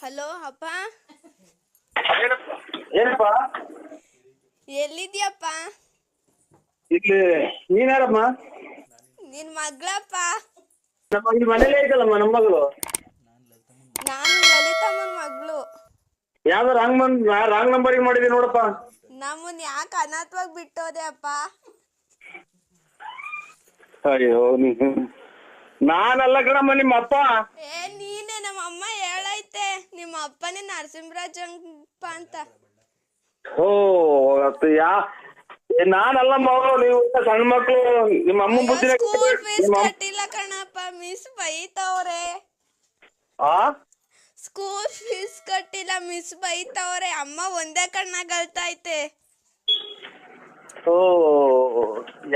Hello ಅಪ್ಪ. ಏನಪ್ಪ ಎಲ್ಲಿದ್ಯಪ್ಪ? ಇಲ್ಲಿ ನೀನ್ಯಾರಮ್ಮ? ನಿನ್ ಮಗಳಪ್ಪ. ನಮ್ಮ ಇಲ್ಲಿ ಮನೇಲಿ ಐತಲ್ಲಮ್ಮ ನಮ್ಮ ಮಗಳು. ನಾನು ಲಲಿತಮ್ಮನ ಮಗಳು. ಯಾವ್ದು ರಾಂಗ್ ನಂಬರಿಗೆ ಮಾಡಿದೀನಿ ನೋಡಪ್ಪ. ನಮ್ಮನ್ ಯಾಕೆ ಅನಾಥವಾಗಿ ಬಿಟ್ಟೋದೆ ಅಪ್ಪ? ಅಯ್ಯೋ ನಾನಲ್ಲ ಕಣಮ್ಮ ನಿಮ್ಮ ಅಪ್ಪ. ನೀನೆ. ನಮ್ಮ ಅಮ್ಮ ಹೇಳೈತೆ ನಿಮ್ಮ ಅಪ್ಪನೇ ನರಸಿಂಹರಾಜಪ್ಪ ಅಂತ. ಓ ನಾನಲ್ಲ ಮಗಳು, ನೀವು ಸಣ್ಣ ಮಕ್ಳು. ನಿಮ್ಮ ಅಮ್ಮ ಬುದ್ಧಿ ಸ್ಕೂಲ್ ಫೀಸ್ ಕಟ್ಟಿಲ್ಲ ಕಣಪ್ಪ, ಮಿಸ್ ಬೈತವ್ರೆ. ಸ್ಕೂಲ್ ಫೀಸ್ ಕಟ್ಟಿಲ್ಲ, ಮಿಸ್ ಬೈತವ್ರೆ. ಅಮ್ಮ ಒಂದೇ ಕಣ್ಣಾಗ ಅಳ್ತೈತೆ. ಓ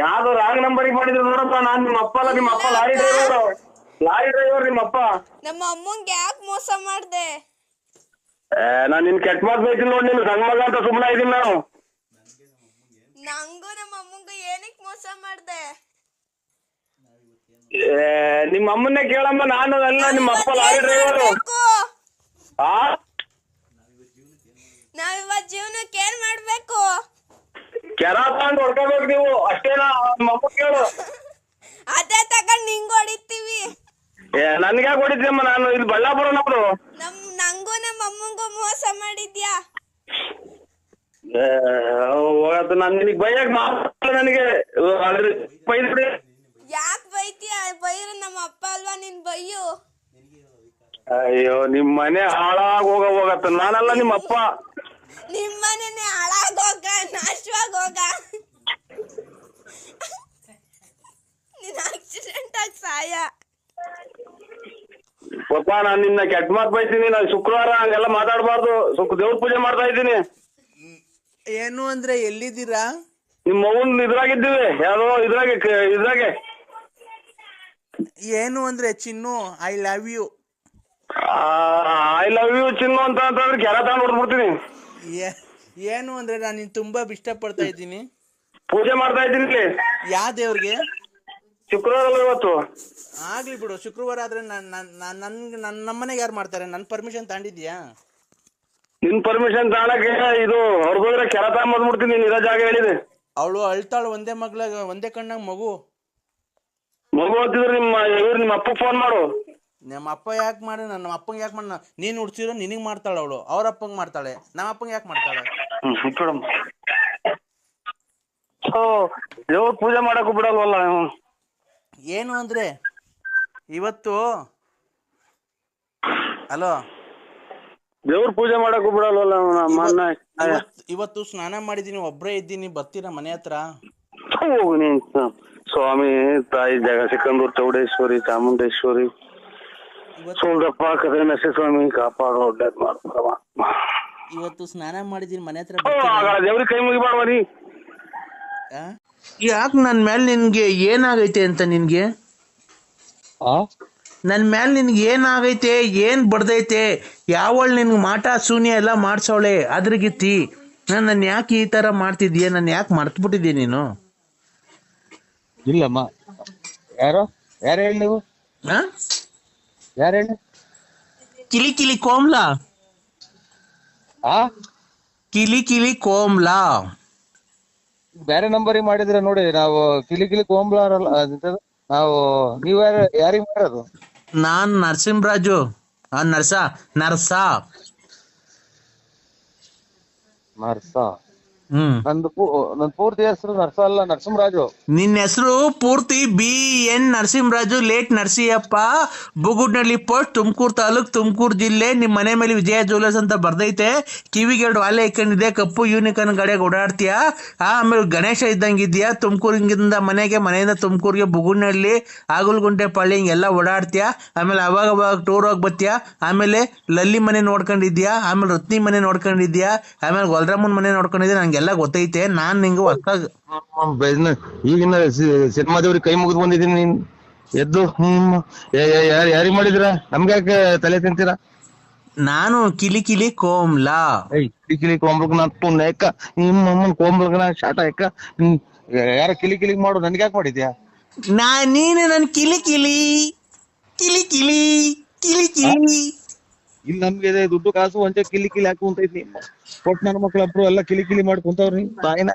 ಯಾವ್ದು ರಾಂಗ್ ನಂಬರಿಗೆ ಮಾಡಿದ್ರು ನೋಡಪ್ಪ. ನಾನ್ ನಿಮ್ಮ ಅಪ್ಪ ಅಲ್ಲ, ನಿಮ್ಮ ಅಪ್ಪ ಲಾರಿ ಡ್ರೈವರ್ ನಿಮ್ಮ ಅಪ್ಪ. ನಮ್ಮ ಅಮ್ಮಂಗೆ ಯಾಕೆ ಮೋಸ ಮಾಡ್ದೆ? ನಾನ್ ನಿನ್ ಕೆಟ್ಟ ಮಾತು ಬೈತೀನಿ ನೋಡಿ. ನಿನ್ ಸಣ್ಣ ಮಗ ಅಂತ ಸುಮ್ಮನೆ ಇದೀನಿ ನಾನು. ನಂಗೂ ನಮ್ಮ ಅಮ್ಮಂಗೂ ಏನಕ್ಕೆ ಮೋಸ ಮಾಡ್ದೆ? ನಿಮ್ಮ ಅಮ್ಮನ್ನೇ ಕೇಳಮ್ಮ. ನಾನು ಅಲ್ಲ, ನಿಮ್ಮ ಅಪ್ಪ ಲಾರಿ ಡ್ರೈವರು. ನಾವಿವತ್ ಜೀವನಕ್ಕೆ ಏನ್ ಮಾಡ್ಬೇಕು? ಕೆರ ತಗೊಂಡು ಹೊಡ್ಕೋಬೇಕು ನೀವು, ಅಷ್ಟೇನಾ? ನಿಮ್ಮ ಅಮ್ಮ ಕೇಳು. ಅದೇ ತಗೊಂಡ್ ನಿಂಗ್ ಹೊಡಿತೀವಿ. ನನ್ಗ್ಯಾಕೆ ಹೊಡಿತೀಯಮ್ಮ? ನಾನು ಇಲ್ಲಿ ಬಳ್ಳಾಪುರ ನಮ್ದು. ನಂಗೂ ನಮ್ಮ ಅಮ್ಮಂಗೂ ಮೋಸ ಮಾಡಿದ್ಯಾ? ನಾನು ನಿನಗೆ ಬೈಯಕ್ ಮಾತ್ರ ನನಗೆ ಬೈದ್ಬಿಡಿ. ಯಾಕೆ ಬೈತೀಯ? ಬೈರ ನಮ್ಮ ಅಪ್ಪ ಅಲ್ವಾ, ನೀನ್ ಬೈಯು. ಅಯ್ಯೋ ನಿಮ್ ಮನೆ ಹಾಳಾಗ್ ಹೋಗತ್ತ. ನಾನಲ್ಲ ನಿಮ್ಮ ಅಪ್ಪ. ನಿಮ್ಮನೆ ಹಾಳಾಗೋಗ, ನಾಶವಾಗೋಗ. ನೀನ್ ಆಕ್ಸಿಡೆಂಟ್ ಆಗಿ ಸಾಯ. ಪಾಪ ನಾನ್ ನಿನ್ನ ಕೆಟ್ಟ ಮಾತು ಬೈತೀನಿ. ನಾನು ಶುಕ್ರವಾರ ಹಂಗೆಲ್ಲ ಮಾತಾಡಬಾರ್ದು. ದೇವ್ರ ಪೂಜೆ ಮಾಡ್ತಾ ಇದ್ದೀನಿ. ಏನು ಅಂದ್ರೆ ಎಲ್ಲಿದ್ದೀರಾ? ನಿಮ್ಮ ಮಗನ್ ಇದ್ರಾಗಿದ್ದೀವಿ. ಯಾವ್ದೋ ಇದ್ರಾಗೆ. ಏನು ಅಂದ್ರೆ Chinnu, I love you. I love you Chinnu ಅಂತಂದ್ರೆ ಕೆರ ತಗೊಂಡು ಹೊಡ್ಬಿಡ್ತೀನಿ. ಏನು ಅಂದ್ರೆ ನಾನು ನಿನ್ ತುಂಬಾ ಇಷ್ಟಪಡ್ತಾ ಇದ್ದೀನಿ. ಪೂಜೆ ಮಾಡ್ತಾ ಇದ್ದೀನಿ ಇಲ್ಲಿ. ಯಾವ ದೇವ್ರಿಗೆ? ಶುಕ್ರವಾರ ಅಲ್ಲ ಇವತ್ತು. ಆಗ್ಲಿ ಬಿಡು, ಶುಕ್ರವಾರ ಆದ್ರೆ ನಮ್ಮನೆಗೆ ಯಾರು ಮಾಡ್ತಾರೆ? ನನ್ ಪರ್ಮಿಷನ್ ತಗೊಂಡಿದ್ಯಾ? ನಿನ್ ಪರ್ಮಿಷನ್ ತಗೊಳಕ್ಕೆ ಇದು ಹೊರಗೋದ್ರೆ ಕೆರ ತಗೊಂಡ್ಬಿಡ್ತೀನಿ. ನೀನ್ ಇರೋ ಜಾಗ ಹೇಳಿದೆ. ಅವಳು ಅಳ್ತಾಳು, ಒಂದೇ ಕಣ್ಣಾಗ ಮಗು ಅಂತಿದ್ರೆ ನಿಮ್ಮ ಅಪ್ಪ ಫೋನ್ ಮಾಡು. ನಮ್ಮ ಅಪ್ಪ ಯಾಕೆ ಮಾಡಿ? ನಮ್ಮ ಅಪ್ಪಂಗೆ ಯಾಕೆ ಮಾಡ? ನೀನ್ ಹುಡ್ಸಿರೋ ನಿನಗ್ ಮಾಡ್ತಾಳೆ ಅವಳು, ಅವ್ರ ಅಪ್ಪಂಗೆ ಮಾಡ್ತಾಳೆ. ನಮ್ಮ ಅಪ್ಪಂಗೆ ಯಾಕೆ ಮಾಡ್ತಾಳೆ? ದೇವ್ರ ಪೂಜೆ ಮಾಡಕ್ಕೂ ಬಿಡಲ್ವಲ್ಲ. ಏನು ಅಂದ್ರೆ ಇವತ್ತು ಹಲೋ, ದೇವ್ರ ಪೂಜೆ ಮಾಡಕ್ಕೂ ಬಿಡಲ್ವಲ್ಲ. ಇವತ್ತು ಸ್ನಾನ ಮಾಡಿದೀನಿ, ಒಬ್ರೇ ಇದ್ದೀನಿ. ಬರ್ತೀರಾ ಮನೆ ಹತ್ರ? ಸ್ವಾಮಿ ತಾಯಿ ಜಗಸಿಕಂದೂರ್ ಚೌಡೇಶ್ವರಿ ಚಾಮುಂಡೇಶ್ವರಿ ಸೋಲ್ದಪ್ಪ ಕದೆ ನರಸಿಂಹಸ್ವಾಮಿ ಕಾಪಾಡೋ ಒಳ್ಳೇದ್ ಮಾಡ್ತಾರವ. ಇವತ್ತು ಸ್ನಾನ ಮಾಡಿದೀನಿ, ಮನೆ ಹತ್ರ. ದೇವ್ರಿಗೆ ಕೈ ಮುಗಿಬಾರ್ವ ನೀ. ಯಾಕೆ ನನ್ ಮೇಲೆ ನಿನ್ಗೆ ಏನಾಗೈತೆ ಅಂತ? ನಿನ್ಗೆ ನನ್ ಮೇಲೆ ನಿನ್ಗೆ ಏನಾಗೈತೆ? ಏನ್ ಬಡ್ದೈತೆ? ಯಾವಳು ನಿನ್ಗೆ ಮಾಟ ಶೂನ್ಯ ಎಲ್ಲ ಮಾಡ್ಸವಳೆ ಅದ್ರಗಿತ್ತಿ. ನನ್ನ ಯಾಕೆ ಈ ತರ ಮಾಡ್ತಿದ್ಯಾ? ನನ್ನ ಯಾಕೆ ಮರ್ತ್ಬಿಟ್ಟಿದ್ಯಾ ನೀನು? ಇಲ್ಲಮ್ಮ. ಯಾರು ಹೇಳಿ ನೀವು? ಯಾರು ಹೇಳಿ? ಕಿಲಿ ಕೋಮ್ಲಾ. ಕಿಲಿ ಕೋಮ್ಲಾ ಬೇರೆ ನಂಬರಿಗೆ ಮಾಡಿದ್ರೆ ನೋಡಿ. ನಾವು ಕಿಲಿ ಕೋಂಬ್ಲಾರಲ್ಲ ನಾವು. ನೀವ್ ಯಾರಿಗೆ ಮಾಡೋದು? ನಾನ್ ನರಸಿಂಹರಾಜು. ನರ್ಸ. ನನ್ ಪೂರ್ತಿ ಹೆಸರು ನರ್ಸ ಅಲ್ಲ, ನರಸಿಂಹರಾಜು. ನಿನ್ನ ಹೆಸರು ಪೂರ್ತಿ BN Narasimharaju, late Narasiyappa, Bugudnalli post, Tumakuru taluk, Tumakuru ಜಿಲ್ಲೆ. ನಿಮ್ಮ ಮನೆ ಮೇಲೆ ವಿಜಯ ಜ್ಯುವೆಲರ್ಸ್ ಅಂತ ಬರ್ದೈತೆ. ಕಿವಿಗೆ 2 ವಾಲೆ ಇಕ್ಕೊಂಡಿದೆ, ಕಪ್ಪು ಯೂನಿಕಾರ್ನ್ ಗಾಡಿಯಾಗ ಓಡಾಡ್ತೀಯಾ. ಆಮೇಲೆ ಗಣೇಶ ಇದ್ದಂಗಿದ್ಯಾ. ತುಮಕೂರಿಂದ ಮನೆಯಿಂದ ತುಮಕೂರಿಗೆ ಬುಗುಡ್ನಳ್ಳಿ, ಆಗಲ್ಗುಂಟೆ ಪಳ್ಳಿ ಹಿಂಗೆಲ್ಲ ಓಡಾಡ್ತೀಯಾ. ಆಮೇಲೆ ಅವಾಗ ಟೂರ್ ಹೋಗಿ ಬರ್ತೀಯಾ. ಆಮೇಲೆ ಲಲ್ಲಿ ಮನೆ ನೋಡ್ಕೊಂಡಿದ್ಯಾ. ಆಮೇಲೆ ರತ್ನಿ ಮನೆ ನೋಡ್ಕೊಂಡಿದ್ಯಾ. ಆಮೇಲೆ ಗೊಲ್ರಮ್ಮನ ಮನೆ ನೋಡ್ಕೊಂಡಿದ್ಯಾ. ನಂಗೆಲ್ಲ ಗೊತ್ತೈತೆ. ನಾನ್ ನಿಂಗೆ ಈಗಿನ ಸಿನಿಮಾ ದೇವ್ರಿಗೆ ಕೈ ಮುಗಿದು ಬಂದಿದ್ದೀನಿ. ನೀನ್ ಎದ್ದು ಯಾರಿಗ್ ಮಾಡಿದ್ರ? ನಮ್ಗೆ ಯಾಕೆ ತಲೆ ತಿಂತೀರಾ? ನಾನು ಕಿಲಿ ಕೋಮ್ಲಾ. ಕಿಲಿ ಕೋಂಬ್ಲಕ್ ನಾನು ಪುಣ್ಯ ಅಕ್ಕ, ನಿಮ್ಮಮ್ಮನ್ ಕೋಂಬ್ಲಕ್ ನಾ ಶಾಟ ಅಕ್ಕ. ಯಾರ ಕಿಲಿ ಮಾಡು, ನನ್ಗೆ ಯಾಕೆ ಮಾಡಿದ್ಯಾ? ನೀನು ನನ್ ಕಿಲಿ ಇಲ್ಲಿ ನಮ್ಗೆ ಇದೆ ದುಡ್ಡು ಕಾಸು ಒಂಚೆ ಕಿಲಿ ಹಾಕಿ ಕುಂತೈತಿ. ಕೊಟ್ ನನ್ನ ಮಕ್ಳಬ್ರು ಎಲ್ಲ ಕಿಲಿ ಮಾಡಿ ಕುಂತವ್ರಿ. ತಾಯಿನ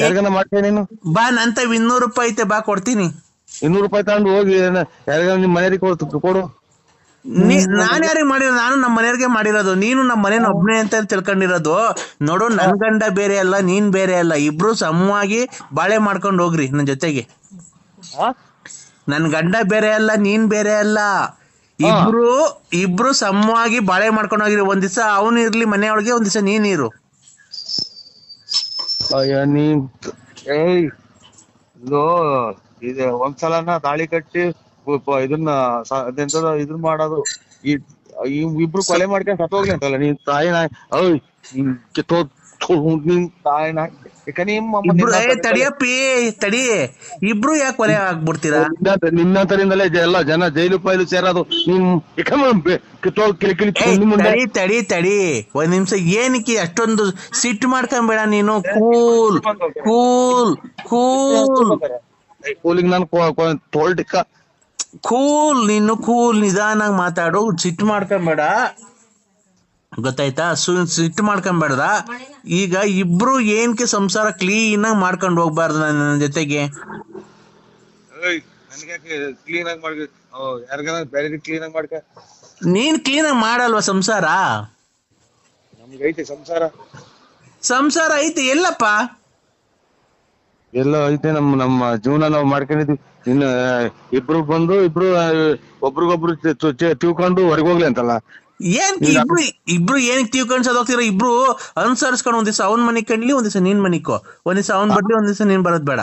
ಯಾರಿಗಾನ ಮಾಡ್ತೇನೆ ನೀನು ಬಾ ನಂತ 200 ರೂಪಾಯಿ ಐತೆ, ಬಾ ಕೊಡ್ತೀನಿ. 200 ರೂಪಾಯಿ ತಗೊಂಡು ಹೋಗಿ ಯಾರಿಗಾನ ನಿಮ್ ಮನೆಯವ್ರಿಗೆ ಕೊಡು. ನಾನ್ ಯಾರಿಗೆ ಮಾಡಿರೋದು? ನಾನು ನಮ್ಮ ಮನೆಯವ್ರಿಗೆ ಮಾಡಿರೋದು. ನೀನು ನಮ್ಮ ಮನೇನ ಒಬ್ನೇ ಅಂತ ತಿಳ್ಕೊಂಡಿರೋದು. ನೋಡು, ನನ್ ಗಂಡ ಬೇರೆ ಅಲ್ಲ, ನೀನ್ ಬೇರೆ ಅಲ್ಲ. ಇಬ್ರು ಸಮವಾಗಿ ಬಾಳೆ ಮಾಡ್ಕೊಂಡು ಹೋಗ್ರಿ ನನ್ ಜೊತೆಗೆ. ನನ್ ಗಂಡ ಬೇರೆ ಅಲ್ಲ, ನೀನ್ ಬೇರೆ ಅಲ್ಲ. ಇಬ್ರು ಸಮವಾಗಿ ಬಾಳೆ ಮಾಡ್ಕೊಂಡು ಹೋಗಿರಿ. ಒಂದ್ ದಿವಸ ಅವನು ಇರ್ಲಿ ಮನೆಯೊಳಗೆ, ಒಂದ್ ದಿವಸ ನೀನ್ ಇರು. ಅಯ್ಯ ನೀನ್ ಇದು ಒಂದ್ಸಲನ ತಾಳಿ ಕಟ್ಟಿ ಇದನ್ನ ಇದನ್ ಮಾಡೋದು, ಇಬ್ರು ಕೊಲೆ ಮಾಡ್ಕೊಂಡು ಸತ್ತೋಗ್ಲಿ ಅಂತಲ್ಲ ನೀನ್ ತಾಯಿನ. ನಿನ್ ತಾಯಿನ ತಡಿಯಪ್ಪಿ ತಡಿ, ಇಬ್ರು ಯಾಕೆ ಕೊಲೆ ಆಗ್ಬಿಡ್ತೀರಾ? ನಿನ್ನಂತರಿಂದಲೇ ಎಲ್ಲ ಜನ ಜೈಲು ಪೈಲು ಸೇರೋದು. ತಡಿ ಒಂದ್ ನಿಮಿಷ. ಏನಕ್ಕೆ ಅಷ್ಟೊಂದು ಸಿಟ್ಟು ಮಾಡ್ಕೊಂಬೇಡ ನೀನು. ಕೂಲ್ ಕೂಲ್ ಕೂಲ್ ಕೂಲಿಂಗ್ ನಾನು ತೋಲ್ಟಿಕ್ಕ ಕೂಲ್. ನೀನು ಕೂಲ್, ನಿಧಾನಾಗಿ ಮಾತಾಡು. ಸಿಟ್ಟು ಮಾಡ್ಕೊಂಬೇಡ, ಗೊತ್ತಾಯ್ತಾ? ಸಿಟ್ಟು ಮಾಡ್ಕೊಂಬೇಡ್ದ. ಈಗ ಇಬ್ರು ಏನಕ್ಕೆ ಸಂಸಾರ ಕ್ಲೀನ್ ಆಗಿ ಮಾಡ್ಕೊಂಡು ಹೋಗ್ಬಾರ್ದು ನನ್ನ ಜೊತೆಗೆ? ಕ್ಲೀನ್ ಆಗಿ ಮಾಡ್ಕ, ಯಾರಿಗಾನ ಬೇರೆ ಕ್ಲೀನ್ ಆಗಿ ಮಾಡ್ಕ. ನೀನ್ ಕ್ಲೀನ್ ಆಗಿ ಮಾಡಲ್ವಾ ಸಂಸಾರ? ನಮ್ಗೈತೆ ಸಂಸಾರ ಐತೆ. ಎಲ್ಲಪ್ಪ? ಎಲ್ಲ ಐತೆ. ನಮ್ಮ ಜೀವನ ನಾವು ಮಾಡ್ಕೊಂಡಿದ್ವಿ. ಇನ್ನು ಇಬ್ರು ಬಂದು ಒಬ್ರಿಗೊಬ್ರು ತಿಳ್ಕೊಂಡು ಹೊರಗೆ ಹೋಗ್ಲಿ ಅಂತಲ್ಲ. ಇಬ್ರು ಏನಕ್ಕೆ ತಿಳ್ಕೊಂಡ್ ಹೋಗ್ತೀರ? ಇಬ್ರು ಅನುಸರಿಸ್ಕೊಂಡು ಒಂದ್ ದಿವಸ ಅವ್ನ್ ಮನಿಗ್ ಕಂಡ್ಲಿ, ಒಂದ್ ದಿವಸ ನೀನ್ ಮನಿಕೋ. ಒಂದ್ ದಿವಸ ಅವ್ನ್ ಬರ್ಲಿ, ಒಂದ್ ದಿವಸ ನೀನ್ ಬರೋದ್ ಬೇಡ.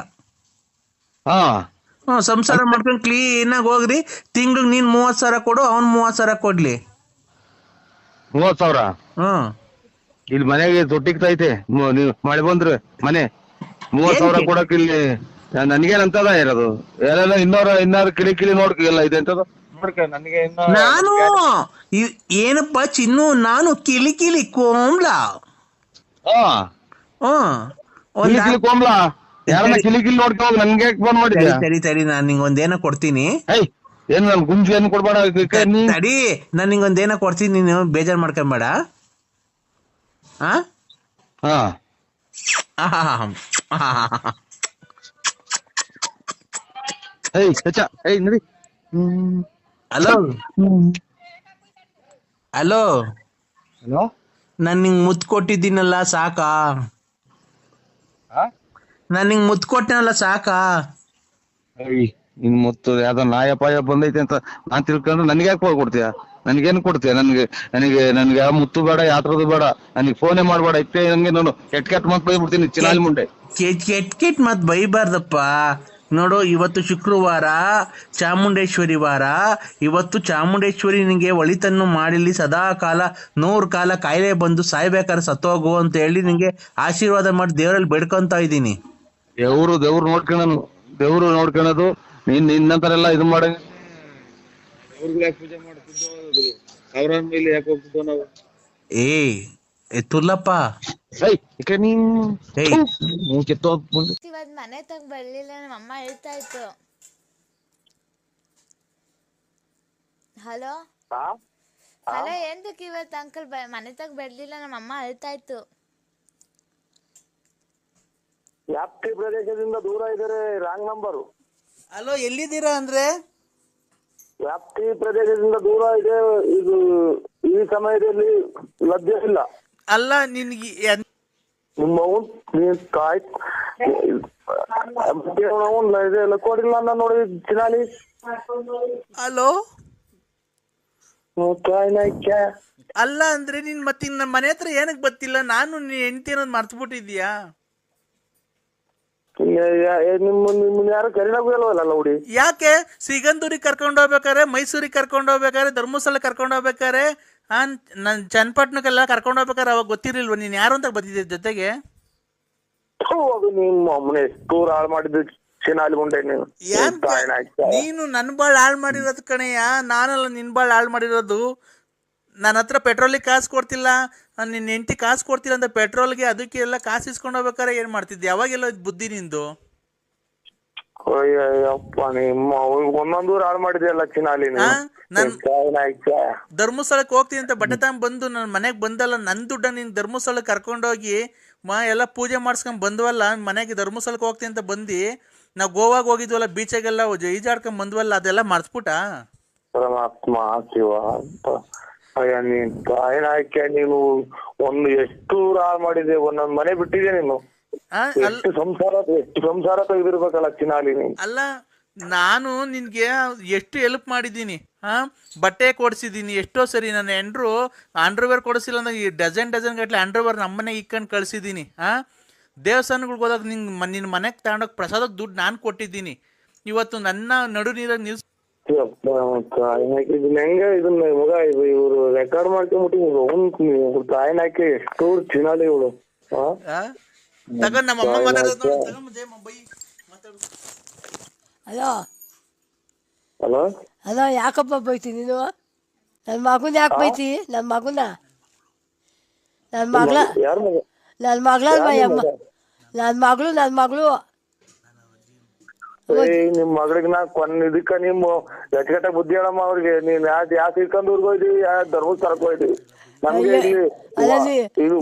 ಸಂಸಾರ ಮಾಡ್ಕೊಂಡು ಕ್ಲೀನ್ ಆಗಿ ಹೋಗ್ರಿ. ತಿಂಗ್ಳಿಗೆ ನೀನ್ 30,000 ಕೊಡು, ಅವ್ನ್ 30,000 ಕೊಡ್ಲಿ. 30,000? ಇಲ್ಲಿ ಮನೆಗೆ ತೊಟ್ಟಿಗ್ತೈತೆ. ನೀವು ಮಳೆ ಬಂದ್ರೆ ಮನೆ 30,000 ಕೊಡಕ್ ಇಲ್ಲಿ ನನ್ಗೇನಂತದ ಇರೋದು? ಎಲ್ಲ ಇನ್ನಾರು ಕಿಳಿ ನೋಡ್ಕ ಎಲ್ಲ ಇದೆ ಅಂತದ ನೋಡ್ಕ. ನನಗೆ ನಾನು ಏನಪ್ಪ ಚಿನ್ನು, ನಾನು ಕಿಲಿ ಕೋಮ್ಲ. ಕೋಮ್ಲಾ ಯಾರನ್ನ ಕಿಲಿ ನೋಡ್ಕೊ ನನ್ಗೆ ಫೋನ್ ಮಾಡಿದ್ಯಾ? ತಡಿ ನಾನ್ ನಿಂಗೊಂದೇನೋ ಕೊಡ್ತೀನಿ. ಏನ್ ನನ್ ಗುಂಜು ಏನು ಕೊಡ್ಬೇಡ. ತಡಿ, ನಾನ್ ನಿಂಗೊಂದೇನೋ ಕೊಡ್ತೀನಿ, ನೀನು ಬೇಜಾರ್ ಮಾಡ್ಕೊಂಬೇಡ. ನಡಿ. ಹಲೋ ಹಲೋ ಹಲೋ, ನಾನ್ ನಿಂಗ್ ಮುತ್ ಕೊಟ್ಟಿದ್ದೀನಲ್ಲ, ಸಾಕಾ? ನಾನ್ ನಿಂಗ್ ಮುತ್ ಕೊಟ್ಟನಲ್ಲ, ಸಾಕಾ? ಇನ್ ಮುತ್ತು ಯಾವ್ದೋ ನಾಯಪಾಯ ಬಂದೈತೆ ಅಂತ ನಾನ್ ತಿಳ್ಕೊಂಡ್ರೆ ನನ್ಗೆ ಯಾಕೆ ಕೊಡ್ತೀಯ? ನನ್ಗೇನ್ ಕೊಡ್ತೀಯ? ನನ್ಗೆ ಯಾವ ಮುತ್ತು ಬೇಡ, ಯಾತ್ರದು ಬೇಡ. ನನಗೆ ಫೋನೇ ಮಾಡ್ಬೇಡ. ಇಪ್ಪೆ ನನ್ಗೆ ನಾನು ಕೆಟ್ಟ ಮಾತು ಬೈಬಿಡ್ತೀನಿ. ಚಿನಾಲಿ ಮುಂಡೆ ಕೆಟ್ ಮತ್ ಬೈಬಾರ್ದಪ್ಪ. ನೋಡು, ಇವತ್ತು ಶುಕ್ರವಾರ, ಚಾಮುಂಡೇಶ್ವರಿ ವಾರ. ಇವತ್ತು ಚಾಮುಂಡೇಶ್ವರಿ ನಿಂಗೆ ಒಳಿತನ್ನು ಮಾಡಿಲಿ, ಸದಾ ಕಾಲ 100 ಕಾಲ ಕಾಯಿಲೆ ಬಂದು ಸಾಯ್ಬೇಕಾದ್ರೆ ಸತ್ತೋಗು ಅಂತ ಹೇಳಿ ನಿಂಗೆ ಆಶೀರ್ವಾದ ಮಾಡಿ ದೇವರಲ್ಲಿ ಬೇಡ್ಕೊಂತ ಇದ್ದೀನಿ. ದೇವ್ರು ನೋಡ್ಕೊಳೋದು ನಿನ್ನಂತರೆಲ್ಲ ಇದು ಮಾಡ. ದೇವ್ರಿಗೆ ಯಾಕೆ ಪೂಜೆ ಮಾಡ್ತಿದ್ದೋ? ಸಾವಿರ ಮೇಲೆ ಯಾಕೆ ಹೋಗ್ತಿದ್ದೋ ನಾವು? ತುಲ್ಲಪ್ಪ, ಇವತ್ ಮನೆ ತಗ ಬರ್ಲಿಲ್ಲ, ನಮ್ಮ ಅಮ್ಮ ಹೇಳ್ತಾ ಇತ್ತು. ಹಲೋ ಎಂದಕ್ಕೆ ಇವತ್ತು ಅಂಕಲ್ ಮನೆ ತಗ ಬರ್ಲಿಲ್ಲ, ನಮ್ಮ ಅಮ್ಮ ಹೇಳ್ತಾ ಇತ್ತು. ವ್ಯಾಪ್ತಿ ಪ್ರದೇಶದಿಂದ ದೂರ ಇದ್ದಾರೆ, ರಾಂಗ್ ನಂಬರು. ಹಲೋ, ಎಲ್ಲಿದ್ದೀರಾ ಅಂದ್ರೆ? ವ್ಯಾಪ್ತಿ ಪ್ರದೇಶದಿಂದ ದೂರ ಇದೆ, ಇದು ಈ ಸಮಯದಲ್ಲಿ ಲಭ್ಯ ಇಲ್ಲ. ಅಲ್ಲ, ನಿನ್ಗೆ ನಿಮ್ಮ ಇದೆಲ್ಲ ಕೊಡಿಲ್ಲ ನಾನು ನೋಡಿ ಚಿನಾಲಿ. ಹಲೋ, ಅಲ್ಲ ಅಂದ್ರೆ ನೀನ್ ಮತ್ತೆ ನನ್ನ ಮನೆ ಹತ್ರ ಏನಕ್ ಬರ್ತಿಲ್ಲ? ನಾನು ನೀನ್ ಹೆಂಡತಿ ಅನ್ನೋದು ಮರ್ತ್ಬಿಟ್ಟಿದ್ಯಾ? ನಿಮ್ಮನ್ನ ಯಾರು ಕರೀನಾಗೂ ಇಲ್ವಲ್ಲ ಹುಡಿ. ಯಾಕೆ? ಸಿಗಂದೂರಿಗೆ ಕರ್ಕೊಂಡು ಹೋಗ್ಬೇಕಾರೆ, ಮೈಸೂರಿಗೆ ಕರ್ಕೊಂಡು ಹೋಗ್ಬೇಕಾರೆ, ಧರ್ಮಸ್ಥಳ ಕರ್ಕೊಂಡು ಹೋಗ್ಬೇಕಾರೆ, ನನ್ ಚನ್ನಪಟ್ಟಣಕ್ಕೆಲ್ಲ ಕರ್ಕೊಂಡು ಹೋಗ್ಬೇಕಾರೆ ಅವಾಗ ಗೊತ್ತಿರ್ಲಿಲ್ವ ನೀನ್ ಯಾರು ಅಂತ ಬಂದಿದ್ದೆ ಜೊತೆಗೆ? ನಿಮ್ಮ ಎಷ್ಟು ಹಾಳು ಮಾಡಿದ್ದು ಚಿನಾಲಿ ಮುಂಡೆ ನೀನು. ನೀನು ನನ್ ಬಾಳ್ ಹಾಳು ಮಾಡಿರೋದು ಕಣಯ್ಯ, ನಾನಲ್ಲ ನಿನ್ ಬಾಳ್ ಹಾಳು ಮಾಡಿರೋದು. ನನ್ನ ಹತ್ರ ಪೆಟ್ರೋಲಿಗೆ ಕಾಸು ಕೊಡ್ತಿಲ್ಲ, ನಿನ್ನ ಹೆಂಡತಿ ಕಾಸು ಕೊಡ್ತಿಲ್ಲ ಅಂತ ಪೆಟ್ರೋಲ್ಗೆ ಅದಕ್ಕೆ ಎಲ್ಲ ಕಾಸು ಇಸ್ಕೊಂಡು ಹೋಗ್ಬೇಕಾರೆ ಏನ್ ಮಾಡ್ತಿದ್ದೆ? ಯಾವಾಗೆಲ್ಲ ಬುದ್ಧಿ ನಿಂದು? ಅಯ್ಯಪ್ಪ ನಿಮ್ಮ ಒಂದೊಂದೂರು ಹಾಳು ಮಾಡಿದೆಯಲ್ಲ ಚಿನಾಲಿ ಧರ್ಮಸ್ಥಳಕ್ಕೆ ಹೋಗ್ತೀನಿ ಅಂತ ಬಟ್ಟೆ ಬಂದು ನನ್ನ ಮನೆಗೆ ಬಂದಲ್ಲ, ನನ್ನ ದುಡ್ಡ ನೀನು ಧರ್ಮಸ್ಥಳಕ್ಕೆ ಕರ್ಕೊಂಡೋಗಿ ಎಲ್ಲ ಪೂಜೆ ಮಾಡಿಸ್ಕೊಂಡ್ ಬಂದ್ವಲ್ಲ, ಮನೆಗೆ ಧರ್ಮಸ್ಥಳಕ್ಕೆ ಹೋಗ್ತೀನಿ ಅಂತ ಬಂದು ನಾವು ಗೋವಾಗ ಹೋಗಿದ್ವಲ್ಲ, ಬೀಚಾಗೆಲ್ಲ ಈಜಾಡ್ಕೊಂಡ್ ಬಂದ್ವಲ್ಲ, ಅದೆಲ್ಲ ಮರ್ಸ್ಬಿಟ್ಟ. ಪರಮಾತ್ಮ ಶಿವ ಅಂತ ಅಯ್ಯ ನೀನ್ ತಾಯಿನ ಹಾಕ್ಯ ನೀನು ಒಂದು ಎಷ್ಟು ಹಾಳು ಮಾಡಿದೆ, ಒಂದೊಂದ್ ಮನೆ ಬಿಟ್ಟಿದೆ ನೀನು. ಎಷ್ಟು ಸಂಸಾರ ತೆಗೆದಿರ್ಬೇಕಲ್ಲ ಚಿನಾಲಿ ನೀನು. ಅಲ್ಲ ನಾನು ನಿನ್ಗೆ ಎಷ್ಟು ಹೆಲ್ಪ್ ಮಾಡಿದ್ದೀನಿ, ಬಟ್ಟೆ ಕೊಡ್ಸಿದ್ದೀನಿ ಎಷ್ಟೋ ಸರಿ. ನನ್ನ ಹೆಂಡ್ರು ಅಂಡರ್ವೇರ್ ಕೊಡಿಸಿಲ್ಲ ಅಂದ್ರೆ ಡಜನ್ ಗಟ್ಟಲೆ ಅಂಡರ್ವೇರ್ ನಮ್ಮನೆಗೆ ಇಕ್ಕೊಂಡು ಕಳ್ಸಿದ್ದೀನಿ. ದೇವಸ್ಥಾನಗಳಿಗೆ ಹೋದಾಗ ನಿನ್ನ ಮನೆಗೆ ತಗೊಂಡೋಗಿ ಪ್ರಸಾದಕ್ಕೆ ದುಡ್ಡು ನಾನು ಕೊಟ್ಟಿದ್ದೀನಿ. ಇವತ್ತು ನನ್ನ ನಡು ನೀರಾಗಿ ನಿಲ್ಸ್ ಹೆಂಗ ಇದನ್ನ ಮಗ ಇವ್ರು ರೆಕಾರ್ಡ್ ಮಾಡ್ಕೊಂಡ್ಬಿಟ್ಟು ತಾಯಿನ ಹಾಕಿ ಎಷ್ಟು ಚಿನಾಲಿ ಇವಳು. ತಗೊಂಡ್ ನಮ್ಮಮ್ಮ ಮಾತಾಡೋದು. ಹಲೋ ಹಲೋ ಹಲೋ, ಯಾಕಪ್ಪ ಬೈತಿ ನೀನು? ನನ್ನ ಮಗನ ಯಾಕೆ ಬೈತಿ? ನನ್ನ ಮಗನ ನನ್ನ ಮಗಳ ಯಾರ ಮಗ? ನನ್ನ ಮಗಳಲ್ವಯ್ಯಮ್ಮ, ನನ್ನ ಮಗಳು ನಿಮ್ ಮಗಳಿಗೆ ನಾ ಇದಕ್ಕ ನಿಮ್ಮ ಎಟ್ಗಟ್ಟ ಬುದ್ಧಿ ಹೇಳಮ್ಮ ಅವ್ರಿಗೆ. ನೀನ್ ಯಾಕೆ ಇಟ್ಕೊಂಡ್ ಊರ್ಗ್ ಹೋಯ್ತಿವಿ, ಧರ್ಮಸ್ಥಳಕ್ಕೆ ಹೋಯ್ತಿವಿ. ನಮ್ಗೆ ಇದು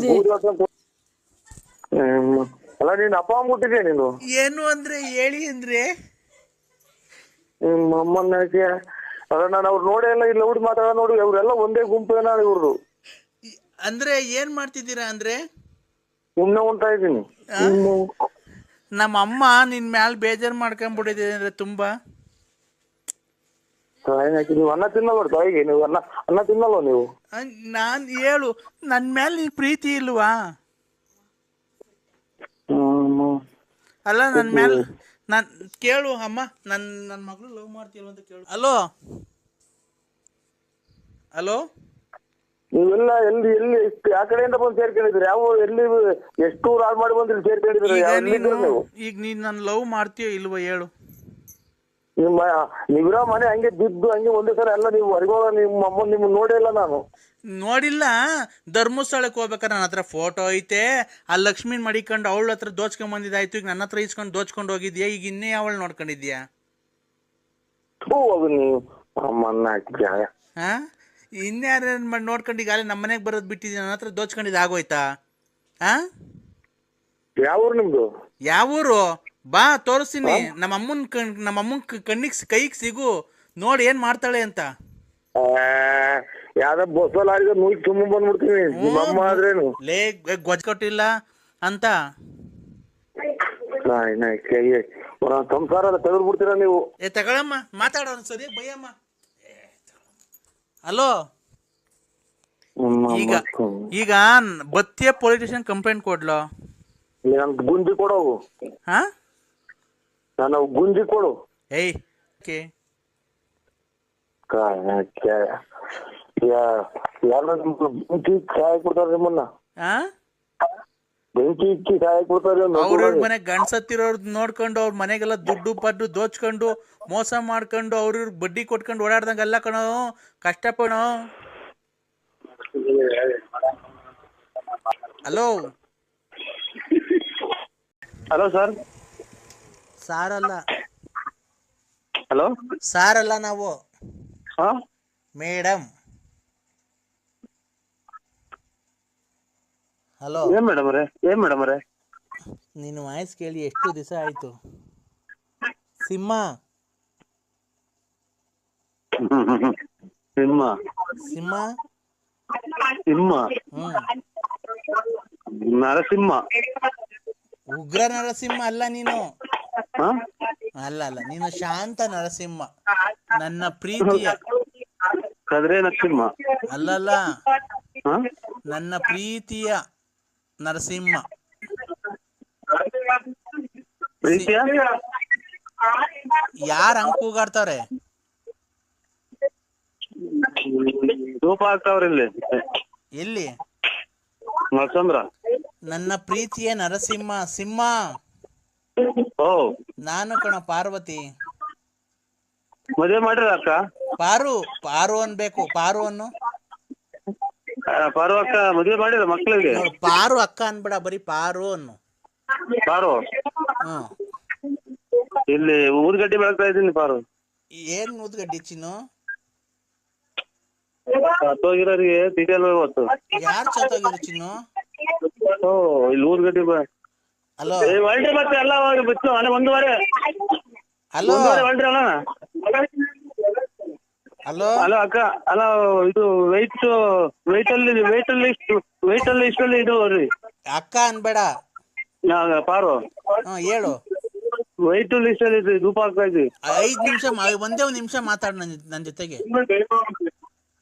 ಅಲ್ಲ ನೀನ್ ಅಪ್ಪ ಅಮ್ಬಿಟ್ಟಿದ್ಯಾ ನೀನು? ಏನು ಅಂದ್ರೆ ಹೇಳಿ ಅಂದ್ರೆ ನಿಮ್ಮ ಅಮ್ಮನ ಯಾಕೆ ಅಲ್ಲ, ನಾನು ಅವ್ರು ನೋಡೇ ಇಲ್ಲ, ಇಲ್ಲ ಹುಡುಗಿ ಮಾತಾಡೋ ನೋಡಿ, ಅವ್ರೆಲ್ಲ ಒಂದೇ ಗುಂಪು ಏನ ಇವ್ರದ್ದು. ಅಂದ್ರೆ ಏನ್ ಮಾಡ್ತಿದ್ದೀರಾ ಅಂದ್ರೆ ಸುಮ್ನೆ ಉಂಟಾ ಇದ್ದೀನಿ. ನಮ್ಮ ಅಮ್ಮ ನಿನ್ ಮ್ಯಾಲ ಬೇಜಾರ್ ಮಾಡ್ಕೊಂಡ್ಬಿಟ್ಟಿದೆ ಅಂದ್ರೆ ತುಂಬಾ. ನೀವು ಅನ್ನ ತಿನ್ನಲ್ಲ ತಾಯಿಗೆ, ನೀವು ಅನ್ನ ತಿನ್ನಲ್ವ ನೀವು? ನಾನ್ ಹೇಳು, ನನ್ ಮ್ಯಾಲ ನಿನ್ ಪ್ರೀತಿ ಇಲ್ವಾ? ಅಲ್ಲ ನನ್ ಮ್ಯಾಲ ನಾನ್ ಕೇಳು ಅಮ್ಮ, ನನ್ನ ಮಗಳು ಲವ್ ಮಾಡ್ತೀಯಲ್ಲ ಅಂತ ಕೇಳು. ಹಲೋ ಹಲೋ, ನೀವೆಲ್ಲ ಎಲ್ಲಿ ಯಾವ ಕಡೆಯಿಂದ ಬಂದು ಸೇರ್ಕೊಂಡಿದ್ರಿ? ಯಾವ ಎಲ್ಲಿ ಎಷ್ಟು ಹಾಳು ಮಾಡಿ ಬಂದ್ರಿ ಸೇರ್ಕೊಂಡಿದ್ರಿ? ಈಗ ನೀನ್ ನನ್ ಲವ್ ಮಾಡ್ತೀಯೋ ಇಲ್ವೋ ಹೇಳು? ನೀವಿರೋ ಮನೆ ಹಂಗೆ ಬಿದ್ದು ಹಂಗೆ ಒಂದೇ ಸಲ ಎಲ್ಲ ನೀವು ಹೊರಗೋಗ, ನಿಮ್ಮ ಅಮ್ಮ ನಿಮ್ ನೋಡೇ ಇಲ್ಲ ನಾನು. ನೋಡಿಲ್ಲ. ಧರ್ಮಸ್ಥಳಕ್ಕೆ ಹೋಗ್ಬೇಕಾರೆ ನನ್ನ ಹತ್ರ ಫೋಟೋ ಐತೆ, ಆ ಲಕ್ಷ್ಮೀನ್ ಮಡಿಕೊಂಡು ಅವಳ ಹತ್ರ ದೋಚ್ಕೊಂಡ್ ಬಂದಿದ್ದಾಯ್ತು. ಈಗ ನನ್ನ ಹತ್ರ ಇಸ್ಕೊಂಡು ದೋಚ್ಕೊಂಡು ಹೋಗಿದ್ಯಾ, ಈಗ ಇನ್ನೇ ಅವಳು ನೋಡ್ಕೊಂಡಿದ್ಯಾ? ನೀವು ಅಮ್ಮನ್ನ ಇನ್ಯಾರ ನೋಡ್ಕೊಂಡು ಈಗಾಗಲೇ ನಮ್ಮ ಮನೆಗೆ ಬರೋದು ಬಿಟ್ಟಿದ್ಯಾ? ನನ್ನ ಹತ್ರ ದೋಚ್ಕೊಂಡಿದ್ದು ಆಗೋಯ್ತಾ? ಯಾವೂರು ನಿಮ್ದು? ಯಾವೂರು? ಬಾ ತೋರಿಸ್ತೀನಿ. ನಮ್ಮ ಅಮ್ಮನ್ ಕೈಗೆ ಸಿಗು, ನೋಡಿ ಏನ್ ಮಾಡ್ತಾಳೆ ಅಂತ. ಯಾವ್ದ ಬಸ್ಸಲ್ಲಿ ನೂಲ್ ತುಂಬ ಬಂದ್ಬಿಡ್ತೀನಿ. ನಿಮ್ಮಮ್ಮ ಆದ್ರೇನು ಲೇ ಗೊಜ್ಜ ಕೊಟ್ಟಿಲ್ಲ ಅಂತ ಸಂಸಾರ ತೆಗೆದು ಬಿಡ್ತೀರಾ ನೀವು? ತಗೊಳಮ್ಮ, ಮಾತಾಡೋ ಸರಿ ಬೈಯಮ್ಮ. ಹಲೋ, ಈಗ ಬತ್ತಿಯ ಪೊಲೀಸ್ ಸ್ಟೇಷನ್ ಕಂಪ್ಲೇಂಟ್ ಕೊಡ್ಲೋ? ಗುಂಜಿ ಕೊಡೋಗು. ನಾನು ಗುಂಜಿ ಕೊಡು. ಏಯ್ ಬೆಂಕಿ ಸಹಾಯ ಕೊಡ್ತಾರೆ ನಿಮ್ಮನ್ನ, ಬೆಂಕಿ ಇಕ್ಕಿ ಸಹಾಯ ಕೊಡ್ತಾರೆ. ಅವ್ರ ಮನೆ ಗಂಡ್ಸತ್ತಿರೋರ್ದು ನೋಡ್ಕೊಂಡು ಅವ್ರ ಮನೆಗೆಲ್ಲ ದುಡ್ಡು ಪಡ್ಡು ದೋಚ್ಕೊಂಡು ಮೋಸ ಮಾಡ್ಕೊಂಡು ಅವ್ರ ಬಡ್ಡಿ ಕೊಟ್ಕೊಂಡು ಓಡಾಡ್ದಂಗೆಲ್ಲ ಕಣೋ, ಕಷ್ಟಪಡೋ. Hello hello sir. ಸಾರಲ್ಲ. ಹಲೋ ಸಾರಲ್ಲ, ನಾವು ಮೇಡಮ್. ಹಲೋ ಏನ್ ಮೇಡಮ್ ಅವರೇ ನಿನ್ನ ವಾಯ್ಸ್ ಕೇಳಿ ಎಷ್ಟು ದಿವಸ ಆಯ್ತು? ಸಿಂಹ ಸಿಂಹ ಸಿಂಹ ಸಿಂಹ ನರಸಿಂಹ. ಉಗ್ರ ನರಸಿಂಹ ಅಲ್ಲ ನೀನು. ಅಲ್ಲ ನೀನು ಶಾಂತ ನರಸಿಂಹ, ನನ್ನ ಪ್ರೀತಿಯ ಕದ್ರೆ ನರಸಿಂಹ. ಅಲ್ಲಲ್ಲ, ನನ್ನ ಪ್ರೀತಿಯ ನರಸಿಂಹ. ಯಾರ ಹಂಗ್ ಕೂಗಾಡ್ತಾರೆ? ಧೂಪ ಹಾಕ್ತಾವ್ರ ಇಲ್ಲಿ. ಎಲ್ಲಿ? ನರಸಂದ್ರ. ನನ್ನ ಪ್ರೀತಿಯ ನರಸಿಂಹ ಸಿಂಹ. ಓ ನಾನು ಕಣ ಪಾರ್ವತಿ. ಮದುವೆ ಮಾಡಿರ ಅಕ್ಕ? ಪಾರು ಅನ್ಬೇಕು. ಪಾರು ಅನ್ನು ಪಾರು ಅಕ್ಕ ಮದುವೆ ಮಾಡಿರ ಮಕ್ಳಿಗೆ? ಪಾರು ಅಕ್ಕ ಅನ್ಬೇಡ, ಬರೀ ಪಾರು ಅನ್ನು. ಪಾರು ಇಲ್ಲಿ ಊದ್ಗಡ್ಡಿ ಬೆಳಗ್ತಾ ಇದ್ದೀನಿ ಪಾರು. ಏನ್ ಊದ್ಗಡ್ಡಿ ಚಿನ್ನು? ಸತ್ತೋಗಿರೋರಿಗೆ ಡೀಟೇಲ್ ಗೊತ್ತು. ಯಾರು ಸತ್ತೋಗಿರೋ ಚಿನ್ನು? ಓ ಇಲ್ಲಿ ಊದ್ಗಡ್ಡಿ ಹಲೋ ಹೊಲ್ಟ್ರಿ ಮತ್ತೆ ಎಲ್ಲ ಬಿತ್ತು ಅಲ್ಲ 1:15 ಹಲೋ ಹೊಲ್ಟ್ರಿ ಅಲ್ಲ. ಹಲೋ ಅಲ್ಲ ಅಕ್ಕ ಅಲ್ಲ ಇದು ವೆಯ್ಟ್ ಅಲ್ಲಿ ಇಷ್ಟಲ್ಲಿ ಇದು ರೀ ಅಕ್ಕ ಅನ್ಬೇಡ ಪಾರು. ಹೇಳು. ವೆಯ್ಟ್ ಲಿಸ್ಟ್ ಅಲ್ಲಿ ಧೂಪ ಹಾಕ್ತಾ ಇದ್ವಿ. 5 ನಿಮಿಷ ಒಂದೇ ಒಂದ್ ನಿಮಿಷ ಮಾತಾಡ ನನ್ ಜೊತೆಗೆ.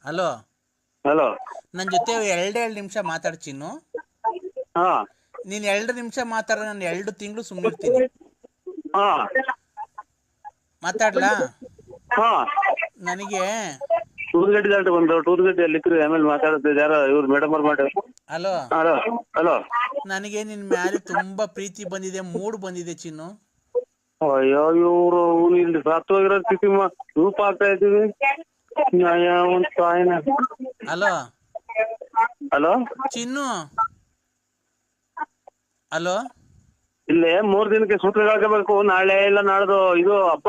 ಹಲೋ ಹಲೋ ನನ್ ಜೊತೆ 2 ನಿಮಿಷ ಮಾತಾಡ್ ಚಿನ್ನು. ಹಾ ನೀನ್ 2 ನಿಮಿಷ ಮಾತಾಡ, ನಾನು 2 ತಿಂಗಳು ಸುಮ್ಮನಿರ್ತೀನಿ. ಹಾ ಮಾತಾಡ್ಲಾ? ಹಾ ನನಗೆ ಊದ್ಗಡ್ಡಿ ದಾಟ ಬಂದು ಊದ್ಗಡ್ಡಿ ಅಲ್ಲಿ ಆಮೇಲೆ ಮಾತಾಡುತ್ತೆ ಯಾರ ಇವ್ರು ಮೇಡಮ್ ಅವ್ರು ಮಾಡಿ. ಹಲೋ ಹಲೋ ಹಲೋ ನನಗೆ ನಿನ್ ಮೇಲೆ ತುಂಬಾ ಪ್ರೀತಿ ಬಂದಿದೆ, ಮೂಡ್ ಬಂದಿದೆ ಚಿನ್ನು. ಅಯ್ಯೋ ಇವ್ರು ಇಲ್ಲಿ ಸತ್ತೋಗಿರೋ ಸ್ಥಿತಿ ಧೂಪ ಹಾಕ್ತಾ ಇದ್ದೀವಿ. ಹಲೋ ಹಲೋ ಚಿನ್ನು. ಹಲೋ ಇಲ್ಲೇ 3 ದಿನಕ್ಕೆ ಸೂತ್ರ ಹಾಕಬೇಕು. ನಾಳೆ ಇಲ್ಲ ನಾಡ್ದು ಇದು ಹಬ್ಬ,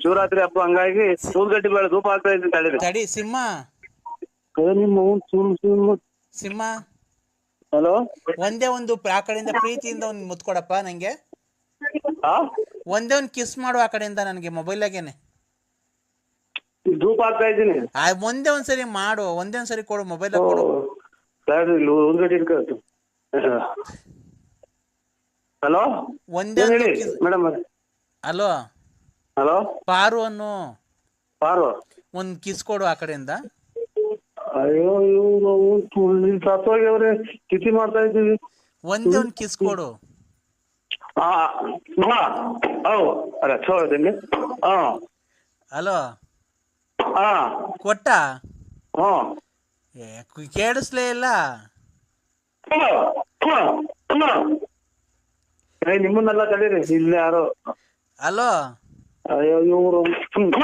ಶಿವರಾತ್ರಿ ಹಬ್ಬ. ಹಂಗಾಗಿ ಊದ್ಗಡ್ಡಿ ಬೇಡ ಧೂಪ ಹಾಕ್ತಾ ಇದ್ದೀನಿ. ತಡಿ ಸಿಂಹ. ಸಿಂಹ ಹಲೋ ಒಂದೇ ಒಂದು ಆ ಕಡೆಯಿಂದ ಪ್ರೀತಿಯಿಂದ ಒಂದ್ ಮುತ್ಕೊಡಪ್ಪ ನಂಗೆ. ಒಂದೇ ಒಂದ್ ಕಿಸ್ ಮಾಡು ಆ ಕಡೆಯಿಂದ ನನಗೆ ಮೊಬೈಲಾಗೇನೆ. ಧೂಪ ಹಾಕ್ತಾ ಇದ್ದೀನಿ. ಒಂದೇ ಒಂದ್ಸರಿ ಮಾಡು, ಒಂದೇ ಒಂದ್ಸರಿ ಕೊಡು, ಮೊಬೈಲ್ ಕೊಡು. ಊದ್ಗಡ್ಡಿ ಇಟ್ಕೊಳ್ತು. ಹಲೋ ಒಂದೇ ಮೇಡಮ್. ಹಲೋ ಹಲೋ ಪಾರು ಅನ್ನು ಪಾರು ಒಂದ್ ಕಿಸ್ ಕೊಡು ಆ ಕಡೆಯಿಂದ. ಅಯ್ಯೋ ಇವ್ರು ಸತ್ತೋಗ್ಯವ್ರೆ, ಕಿಸಿ ಮಾಡ್ತಾ ಇದ್ದೀವಿ. ಒಂದೇ ಒಂದ್ ಕಿಸ್ ಕೊಡು. ಅಲ್ಲ ಚೋಳದಲ್ಲಿ. ಹಲೋ ಕೊಟ್ಟ? ಕೇಳಿಸ್ಲೇ ಇಲ್ಲ. ನಿಮ್ಮನ್ನೆಲ್ಲ ತಡೀರಿ ಇಲ್ಲಿ ಯಾರು. ಹಲೋ ಅಯ್ಯೋ ಇವ್ರು ಸಿಂಹ.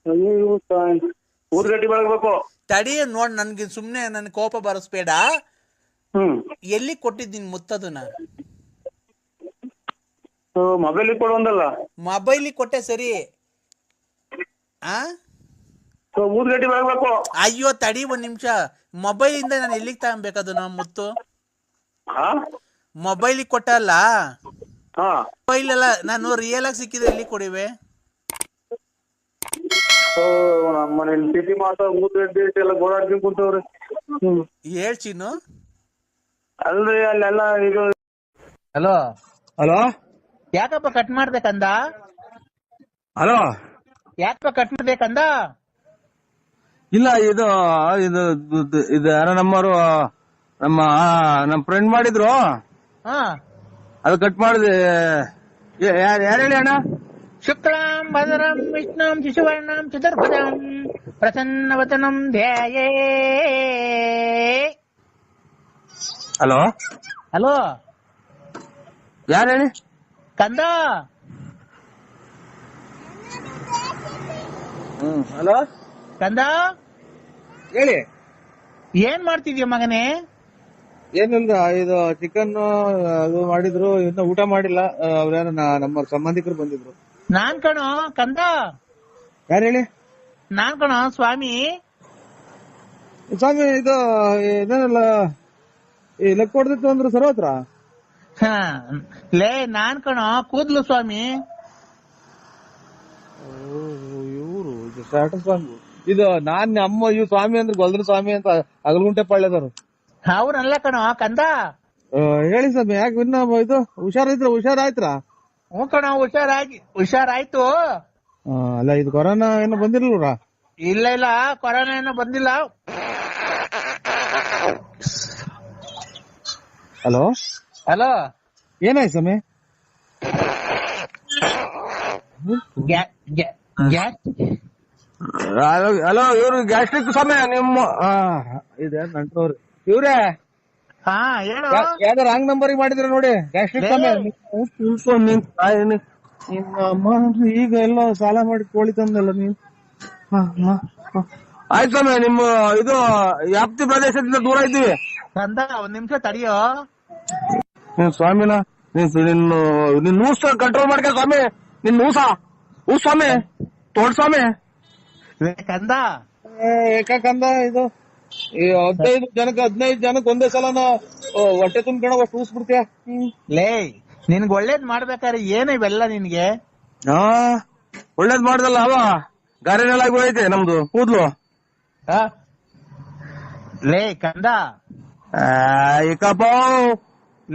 ಅಯ್ಯೋ ಇವ್ರು ಊದ್ಗಡ್ಡಿ ಬೆಳಗ್ಬೇಕು. ತಡಿ ನೋಡ್, ನನ್ಗೆ ಸುಮ್ನೆ ನನ್ ಕೋಪ ಬರಸ್ಬೇಡ. ಎಲ್ಲಿ ಕೊಟ್ಟಿದ್ದೀನಿ ಮುತ್ತದನ್ನ? ಮೊಬೈಲ್ ಕೊಡುವಂದಲ್ಲ. ಮೊಬೈಲ್ ಕೊಟ್ಟೆ ಸರಿ. ಊದ್ಗಡ್ಡಿ ಬೆಳಗ್ಬೇಕು. ಅಯ್ಯೋ ತಡಿ ಒಂದ್ ನಿಮಿಷ. ಮೊಬೈಲ್ ಇಂದ ನಾನು ಎಲ್ಲಿಗೆ ತಗೊಬೇಕದು ನಮ್ಮ ಮುತ್ತು? ಮೊಬೈಲ್ ಕೊಟ್ಟಲ್ಲ, ಮೊಬೈಲ್ ಅಲ್ಲ, ನಾನು ರಿಯಲ್ ಆಗಿ ಸಿಕ್ಕಿದ್ರೆ ಎಲ್ಲಿ ಕೊಡಿವೆ? ನಮ್ಮನೇಲಿ ಸಿಟಿ ಮಾತ್ರ ಊದ್ಗಡ್ಡಿ ಎಲ್ಲ ಗೋಳಾಡ್ಕೊಂಡು ಕುಂತವ್ರೆ. ಹೇಳ್ಚಿನ್ನು ಅಲ್ರಿ ಅಲ್ಲೆಲ್ಲ ಇದು. ಹಲೋ ಹಲೋ ಯಾಕಪ್ಪ ಕಟ್ ಮಾಡ್ಬೇಕಂದ? ಹಲೋ ಯಾಕಪ್ಪ ಕಟ್ ಮಾಡ್ಬೇಕಂದ? ಇಲ್ಲ ಇದು ಇದು ಇದು ಯಾರೋ ನಮ್ಮವರು ನಮ್ಮ ಫ್ರೆಂಡ್ ಮಾಡಿದ್ರು, ಅದು ಕಟ್ ಮಾಡಿದೆ. ಯಾರು ಹೇಳಿ ಅಣ್ಣ? ಶುಕ್ಲಾಂ ಭದ್ರಂ ವಿಷ್ಣುಂ ಶಿಶುವರ್ಣಂ ಚತುರ್ಭುಜಂ ಪ್ರಸನ್ನವದನಂ ಧ್ಯಾಯೇ. ಹಲೋ ಹಲೋ ಯಾರು ಹೇಳಿ? ಕಂದ. ಹಲೋ ಕಂದ ಹೇಳಿ. ಏನ್ ಮಾಡ್ತಿದ್ಯ ಮಗನೇ? ಏನಿಲ್ಲ, ಇದು ಚಿಕನ್ ಅದು ಮಾಡಿದ್ರು, ಇನ್ನ ಊಟ ಮಾಡಿಲ್ಲ. ಅವ್ರ್ಯಾರ ನಮ್ಮ ಸಂಬಂಧಿಕರು ಬಂದಿದ್ರು. ನಾನ್ ಕಣೋ ಕಂದ. ಯಾರು ಹೇಳಿ? ನಾನ್ ಕಣೋ ಸ್ವಾಮಿ. ಸ್ವಾಮಿ ಇದು ಇದೇನಲ್ಲ ಈ ಲೆಕ್ಕ ಹೊಡೆದಿತ್ತು ಅಂದ್ರು ಸರ್ವತ್ರ. ಲೇ ನಾನ್ ಕಣೋ ಕೂದ್ಲು ಸ್ವಾಮಿ. ಇವ್ರು ಸ್ಟಾರ್ಟರ್ ಸ್ವಾಮಿ. ಇದು ನಾನ್ ಅಮ್ಮ ಇವ್ ಸ್ವಾಮಿ ಅಂದ್ರೆ ಗೊಲ್ದ್ರ ಸ್ವಾಮಿ ಅಂತ ಅಗಲಗುಂಟೆ ಪಾಳ್ಯದವ್ರು. ಅವ್ರಲ್ಲ ಕಣೋ ಕಂದ. ಹೇಳಿ ಸ್ವಾಮಿ, ಯಾಕೆ ಇನ್ನ ಇದು ಹುಷಾರಾಯ್ತ್ರ? ಹ್ಞೂ ಕಣೋ ಹುಷಾರಾಯ್ತು. ಅಲ್ಲ ಇದು ಕೊರೋನಾ ಏನೋ ಬಂದಿರ್ಲ್ರ? ಇಲ್ಲ ಕೊರೋನಾ ಏನೋ ಬಂದಿಲ್ಲ. ಹಲೋ ಹಲೋ ಏನಾಯ್ತು ಸ್ವಾಮಿ? ಹಲೋ ಇವ್ರು ಗ್ಯಾಸ್ಟ್ರಿಕ್ ಸ್ವಾಮಿ ನಿಮ್ಮ ಇದೆ ನಂಟ್ರವ್ರು ಇವ್ರೇ. ಹಾ ಹೇಳು. ಯಾವ್ದಾರ ರಾಂಗ್ ನಂಬರ್ ಮಾಡಿದ್ರ ನೋಡಿ. ಗ್ಯಾಸ್ಟ್ರಿಕ್ ಸ್ವಾಮಿ ಈಗ ಎಲ್ಲೋ ಸಾಲ ಮಾಡಿ ಕೋಳಿ ತಂದಲ್ಲ ನೀವು. ಆಯ್ತು ಸ್ವಾಮಿ, ನಿಮ್ಮ ಇದು ವ್ಯಾಪ್ತಿ ಪ್ರದೇಶದಿಂದ ದೂರ ಇದ್ದೀವಿ. ಕಂದ ಒಂದ್ ನಿಮಿಷ ತಡಿಯೋ. ನೀನ್ ಸ್ವಾಮಿನ ನಿನ್ ಊಸ ಕಂಟ್ರೋಲ್ ಮಾಡ್ಕ ಸ್ವಾಮಿ. ನಿನ್ ಊಸ ಸ್ವಾಮಿ, ತೋಡ್ ಸ್ವಾಮಿ. ಕಂದ ಏಕಂದ ಇದು ಈ 15 ಜನಕ್ಕೆ ಒಂದೇ ಸಲನ ಹೊಟ್ಟೆ ತುಂಬ್ಕೊಂಡ ಅಷ್ಟು ಊಸ್ ಬಿಡ್ತೀಯ. ಲೇ ನಿನ್ಗ್ ಒಳ್ಳೇದ್ ಮಾಡ್ಬೇಕಾದ್ರೆ ಏನ ಇವೆಲ್ಲ ನಿನ್ಗೆ? ಹಾ ಒಳ್ಳೇದ್ ಮಾಡ್ದಲ್ಲ ಅವ ಗಾರೆನೆಲ್ಲಾಗಿ ಹೋಯ್ತೆ ನಮ್ದು ಕೂದ್ಲು. ಲೇ ಕಂದ, ಏಕಪ್ಪ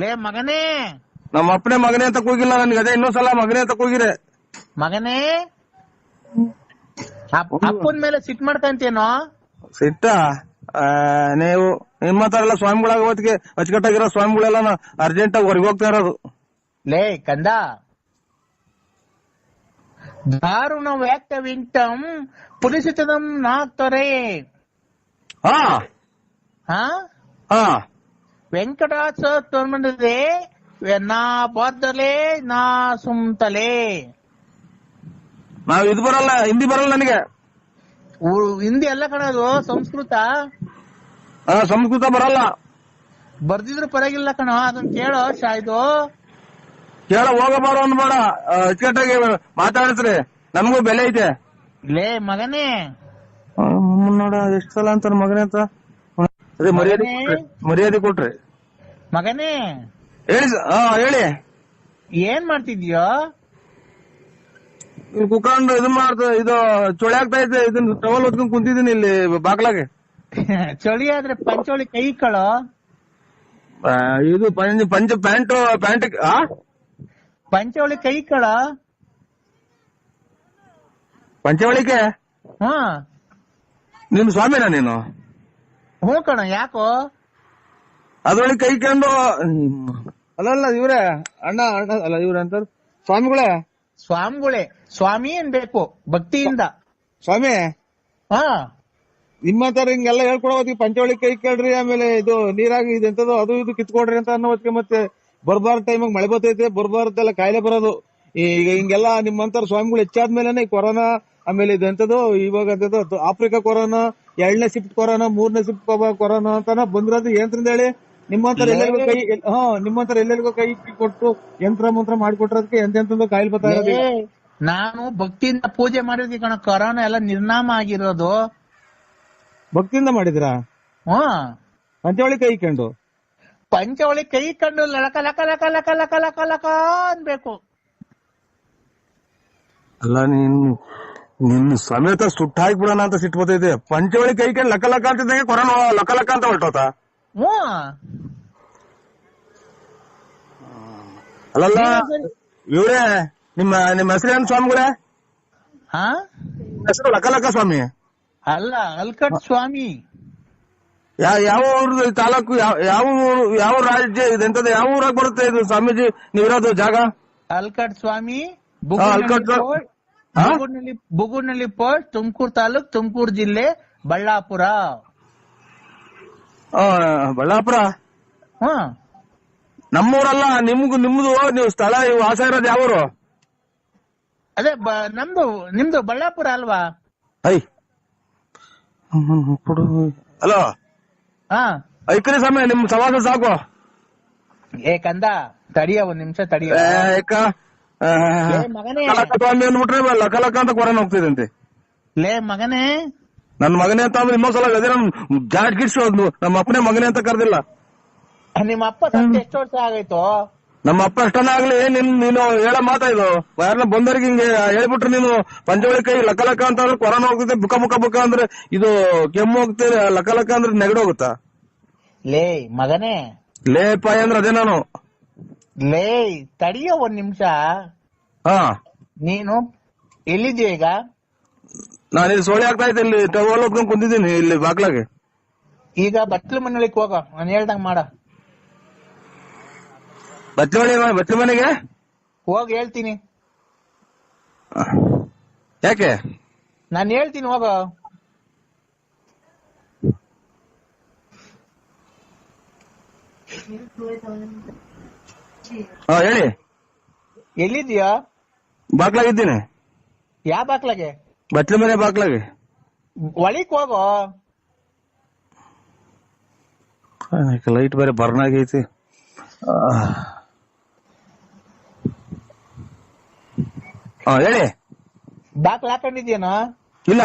ಲೇ ಮಗನೇ, ನಮ್ಮ ಅಪ್ಪನೇ ಮಗನೇ ಅಂತ ಕೂಗಿಲ್ಲ ನನ್ಗೆ, ಅದೇ ಇನ್ನೊಂದ್ಸಲ ಮಗನೇ ಅಂತ ಕೂಗಿರೆ. ಮಗನೇ ಅಪ್ಪನ ಮೇಲೆ ಸಿಟ್ ಮಾಡ್ಕಂತೇನೋ? ಸಿಟ್ಟ ನೀವು ನಿಮ್ಮತ್ತಾರೆಲ್ಲ ಸ್ವಾಮಿಗಳಾಗ ಹೊತ್ತಿಗೆ ಅಚ್ಚುಕಟ್ಟಾಗಿರೋ ಸ್ವಾಮಿಗಳೆಲ್ಲ ಅರ್ಜೆಂಟ್ ಆಗಿ ಹೊರಗೆ ಹೋಗ್ತಾ ಇರೋದು. ಲೇ ಕಂದ, ದಾರುಣ ವ್ಯಾಕ್ತವಿಂಟಂ ಪುಲಿಸಿತದಂ ನಾಕ್ತರೆ. ಹಾ ಹಾ ಹಾ ವೆಂಕಟಾಚ ತೋರ್ಮಂಡಿದೆ ನಾ ಬಾದ್ದಲೆ ನಾ ಸುಮ್ತಲೆ. ನಾವ್ ಇದು ಬರಲ್ಲ, ಹಿಂದಿ ಬರಲ್ಲ ನನಗೆ. ಹಿಂದಿ ಎಲ್ಲ ಕಣದು, ಸಂಸ್ಕೃತ. ಸಂಸ್ಕೃತ ಬರಲ್ಲ. ಬರ್ದಿದ್ರು ಪರವಾಗಿಲ್ಲ ಕಣ, ಅದನ್ನ ಕೇಳೋ. ಇದು ಕೇಳ ಹೋಗಬಾರ ಅನ್ಬೇಡ, ಅಚ್ಚುಕಟ್ಟಾಗಿ ಮಾತಾಡಿಸ್ರಿ, ನಮಗೂ ಬೆಲೆ ಐತೆ. ಲೇ ಮಗನೇ, ನೋಡ ಎಷ್ಟ್ ಸಲ ಅಂತಾರ ಮಗನೇ ಅಂತ. ಅದೇ ಮರ್ಯಾದೆ ಕೊಟ್ರಿ. ಮಗನೇ ಹೇಳಿ ಹೇಳಿ, ಏನ್ ಮಾಡ್ತಿದ್ಯೋ? ಇಲ್ಲಿ ಕುತ್ಕೊಂಡು ಇದು ಇದು ಚೊಳೆ ಆಗ್ತಾ ಐತೆ, ಇದನ್ನ ಟವಲ್ ಹೊತ್ಕೊಂಡ್ ಕುಂತಿದ್ದೀನಿ ಇಲ್ಲಿ ಬಾಗ್ಲಾಗೆ. ಚಳಿ ಆದ್ರೆ ಪಂಚೋಳಿ ಕೈ ಕಳೋ. ಇದು ಪಂಚ ಪ್ಯಾಂಟ್ ಪಂಚೋಳಿ ಕೈ ಕಳ. ಪಂಚವಳಿಕೆ ನಿನ್ ಸ್ವಾಮಿನ ನೀನು? ಹ್ಞೂ ಕಣ, ಯಾಕೋ? ಅದ್ರೊಳಗೆ ಕೈ ಕಂಡು ಅಲ್ಲ ಇವ್ರೆ ಅಣ್ಣ ಅಲ್ಲ ಇವ್ರೆ ಅಂತ ಸ್ವಾಮಿಗಳೇ. ಸ್ವಾಮಿಗಳೇ, ಸ್ವಾಮಿ ಅನ್ಬೇಕು ಭಕ್ತಿಯಿಂದ. ಸ್ವಾಮಿ ಹಾ, ನಿಮ್ಮಂತಾರ ಹಿಂಗೆಲ್ಲ ಹೇಳ್ಕೊಡೋತಿ ಪಂಚವಳಿ ಕೈ ಕೇಳ್ರಿ, ಆಮೇಲೆ ಇದು ನೀರಾಗಿ ಇದೆಂತದೋ ಅದು ಇದು ಕಿತ್ಕೊಡ್ರಿ ಅಂತ ಅನ್ನೋ ಹೊತ್ತಿಗೆ ಮತ್ತೆ ಬರ್ಬಾರ್ದ ಟೈಮಾಗ ಮಳೆ ಬರ್ತೈತೆ, ಬರ್ಬಾರ್ದೆಲ್ಲ ಕಾಯಿಲೆ ಬರೋದು. ಈಗ ಹಿಂಗೆಲ್ಲ ನಿಮ್ಮಂತಾರ ಸ್ವಾಮಿಗಳು ಹೆಚ್ಚಾದ್ಮೇಲೆ ಈ ಕೊರೋನಾ, ಆಮೇಲೆ ಇದೆಂತದೋ ಇವಾಗ ಅಂತದ್ದು ಆಫ್ರಿಕಾ ಕೊರೋನಾ, 2ನೇ ಶಿಫ್ಟ್ ಕೊರೋನಾ, 3ನೇ ಶಿಫ್ಟ್ ಕೊರೋನಾ ಅಂತಾನ ಬಂದಿರೋದು. ಏನ್ರಿಂದ ಹೇಳಿ ನಿಮ್ಮಂತರ ಎಲ್ಲರಿಗೂ ಕೈ ನಿಮ್ಮಂತರ ಎಲ್ಲರಿಗೂ ಕೈ ಕೊಟ್ಟು ಯಂತ್ರ ಮಂತ್ರ ಮಾಡಿಕೊಟ್ರದಕ್ಕೆ ಎಂತೆಂತಂದು ಕಾಯಿಲೆ ಬರ್ತಾ ಇರೋದು. ನಾನು ಭಕ್ತಿಯಿಂದ ಪೂಜೆ ಮಾಡಿದ್ವಿ ಕಣ, ಕೊರೋನಾ ಎಲ್ಲ ನಿರ್ನಾಮ ಆಗಿರೋದು. ಭಕ್ತಿಯಿಂದ ಮಾಡಿದ್ರಾ? ಪಂಚವಳಿ ಕೈ ಕಂಡು ಪಂಚವಳಿ ಕೈ ಕಂಡು ಲಕ ಲಕ ಲಕ ಲಕ ಲಕ ಲಕ ಲಕ ಅನ್ಬೇಕು. ಅಲ್ಲ ನಿನ್ ಸಮೇತ ಸುಟ್ಟ ಹಾಕ್ಬಿಡೋಣ ಅಂತ ಸಿಟ್ಟು ಬರ್ತೈತೆ. ಪಂಚವಳಿ ಕೈ ಕಂಡು ಲಕ ಲಕ ಅಂತಿದ್ದಂಗೆ ಕೊರೋನಾ ಲಕ ಲಕ ಅಂತ ಹೊರಟೋತ. ಅಲ್ಲಲ್ಲ ಇವ್ರೆ, ನಿಮ್ಮ ಹೆಸರೇನು ಸ್ವಾಮಿಗಳೇ? ಹೆಸರು ಲಕ ಲಕ ಸ್ವಾಮಿ ಅಲ್ಲ, ಅಲ್ಕಟ್ ಸ್ವಾಮಿ. ಯಾವ ಊರ್ದು ತಾಲೂಕು, ಯಾವ ರಾಜ್ಯ ಇದೆಂತದ, ಯಾವ ಊರಾಗ ಬರುತ್ತೆ ಇದು ಸ್ವಾಮೀಜಿ ನೀವಿರೋದು ಜಾಗ? ಅಲ್ಕಟ್ ಸ್ವಾಮಿ, ಬುಗುಡ್ನಳ್ಳಿ ಪೋಸ್ಟ್, ತುಮಕೂರು ತಾಲೂಕ್, ತುಮಕೂರು ಜಿಲ್ಲೆ, ಬಳ್ಳಾಪುರ. ಬಳ್ಳಾಪುರ ನಮ್ಮೂರಲ್ಲ, ನಿಮ್ದು ನೀವು ಸ್ಥಳ ವಾಸ ಇರೋದು ಯಾವ ಊರು? ಅದೇ ನಿಮ್ದು ಬಳ್ಳಾಪುರ ಅಲ್ವಾ? ಹಲೋ, ಐಕ್ರಿ ಸಮಯ ನಿಮ್ ಸವಾಸ ಸಾಕು. ಏ ಕಂದ, ತಡಿಯ ಒಂದ್ ನಿಮಿಷ ತಡಿಯ. ಸ್ವಾಮಿ ಅಂದ್ಬಿಟ್ರೆ ಲಕ ಲಕ ಅಂತ ಕೊರೋನಾ ಹೋಗ್ತಿದಂತೆ. ಲೇ ಮಗನೇ, ನನ್ ಮಗನೇ ಅಂತ ಅಂದ್ರೆ ಇನ್ನೊಂದ್ಸಲ ಅದೇ ನಮ್ ಜಾಟ್ ಗಿಡ್ಸೋದು. ನಮ್ಮ ಅಪ್ಪನೇ ಮಗನೇ ಅಂತ ಕರೆದಿಲ್ಲ. ನಿಮ್ಮ ಅಪ್ಪ ಸತ್ತು ಎಷ್ಟು ವರ್ಷ ಆಗೈತೋ? ನಮ್ಮ ಅಪ್ಪ ಎಷ್ಟನ್ನ ಆಗ್ಲಿ, ನೀನು ಹೇಳ ಮಾತಾ ಇದು. ಯಾರನ್ನ ಬಂದವ್ರಿಗೆ ಹಿಂಗೆ ಹೇಳ್ಬಿಟ್ರೆ ನೀನು ಪಂಚವಳಿ ಕೈ ಲಕ ಲಕ ಅಂತ ಅಂದ್ರೆ ಕೊರೋನಾ ಹೋಗ್ತೈತೆ, ಬುಕ ಅಂದ್ರೆ ಇದು ಕೆಮ್ಮು ಹೋಗ್ತದೆ, ಲಕ ಲಕ ಅಂದ್ರೆ ನೆಗಡಿ ಹೋಗುತ್ತಾ? ಲೇ ಮಗನೇ, ಲೇ ಪಾಯ ಅಂದ್ರೆ ಅದೇ ನಾನು. ಲೇ ತಡಿಯೋ ಒಂದ್ ನಿಮಿಷ. ನೀನು ಎಲ್ಲಿದ್ಯಾ ಈಗ? ನಾನಿಲ್ಲಿ ಸೋಳಿ ಆಗ್ತಾ ಇದ್ದೆ, ಇಲ್ಲಿ ಟವಲ್ ಹೊತ್ಕೊಂಡ್ ಕುಂತಿದ್ದೀನಿ ಇಲ್ಲಿ ಬಾಗ್ಲಾಗೆ. ಈಗ ಬಟ್ಲು ಮನೆಯೊಳಗೆ ಹೋಗ, ನಾನು ಹೇಳ್ದಂಗ್ ಮಾಡ. ಬಟ್ಲು ಮನೆಗೆ ಹೋಗ್ ಹೇಳ್ತೀನಿ. ಯಾಕೆ? ನಾನು ಹೇಳ್ತೀನಿ ಹೋಗ. ಹೇಳಿ. ಎಲ್ಲಿದ್ಯಾ? ಬಾಗ್ಲಾಗಿದ್ದೀನಿ. ಯಾವ ಬಾಕ್ಲಾಗೆ? ಬಟ್ಲು ಮನೆ ಬಾಗ್ಲಾಗೆ. ಒಳಿಕ್ ಹೋಗೋ. ಲೈಟ್ ಬೇರೆ ಬರ್ನ್ ಆಗೈತಿ. ಹೇಳಿ. ಬಾಕ್ಲ ಹಾಕೊಂಡಿದ್ಯೇನೋ? ಇಲ್ಲ,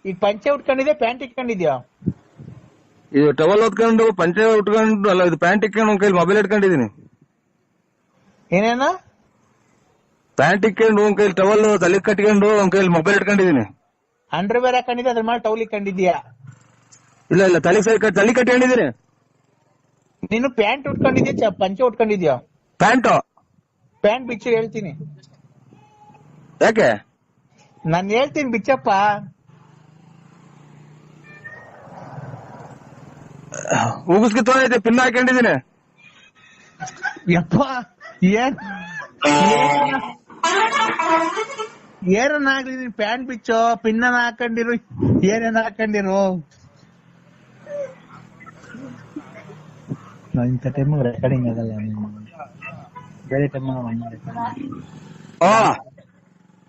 ಈಗ ಪಂಚೆ ಉಟ್ಕೊಂಡಿದ್ಯಾ ಪ್ಯಾಂಟ್ ಇಟ್ಕೊಂಡಿದ್ಯಾ? ಇದು ಟವಲ್ ಹೊತ್ಕೊಂಡು ಪಂಚೆ ಉಟ್ಕೊಂಡು ಅಲ್ಲ, ಇದು ಪ್ಯಾಂಟ್ ಇಟ್ಕೊಂಡು ಒಂದ್ ಕೈಲಿ ಮೊಬೈಲ್ ಇಟ್ಕೊಂಡಿದೀನಿ. ಏನೇನ? ಪ್ಯಾಂಟ್ ಇಟ್ಕೊಂಡು ಒಂದ್ ಕೈಲಿ ಟವಲ್ ತಲೆ ಕಟ್ಕೊಂಡು ಒಂದ್ ಕೈಲಿ ಮೊಬೈಲ್ ಇಟ್ಕೊಂಡಿದೀನಿ. ಅಂಡರ್ ವೇರ್ ಹಾಕೊಂಡಿದ್ಯಾ, ಅದ್ರ ಮೇಲೆ ಟೌಲ್ ಇಟ್ಕೊಂಡಿದ್ಯಾ? ಇಲ್ಲ ಇಲ್ಲ, ತಲೆ ಕಟ್ಕೊಂಡಿದೀನಿ. ನೀನು ಪ್ಯಾಂಟ್ ಉಟ್ಕೊಂಡಿದ್ಯಾ ಪಂಚೆ ಉಟ್ಕೊಂಡಿದ್ಯಾ? ಪ್ಯಾಂಟು. ಪ್ಯಾಂಟ್ ಬಿಚ್ಚು ಹೇಳ್ತೀನಿ. ಯಾಕೆ? ನಾನ್ ಹೇಳ್ತೀನಿ ಬಿಚ್ಚಪ್ಪ. ಉಗಿಸ್ಕಿ ತೊಗೊಂಡೈತೆ, ಪಿನ್ ಹಾಕೊಂಡಿದೀನಿ. ಯಪ್ಪ ಏನನ್ನಾಗ್ಲಿ ನೀನ್ ಪ್ಯಾಂಟ್ ಬಿಚ್ಚೋ, ಪಿನ್ನ ಹಾಕೊಂಡಿರು, ಏನೇನ್ ಹಾಕೊಂಡಿರು. ಇಂಥ ಟೈಮ್ ರೆಕಾರ್ಡಿಂಗ್ ಆಗಲ್ಲ, ಬೇರೆ ಟೈಮ್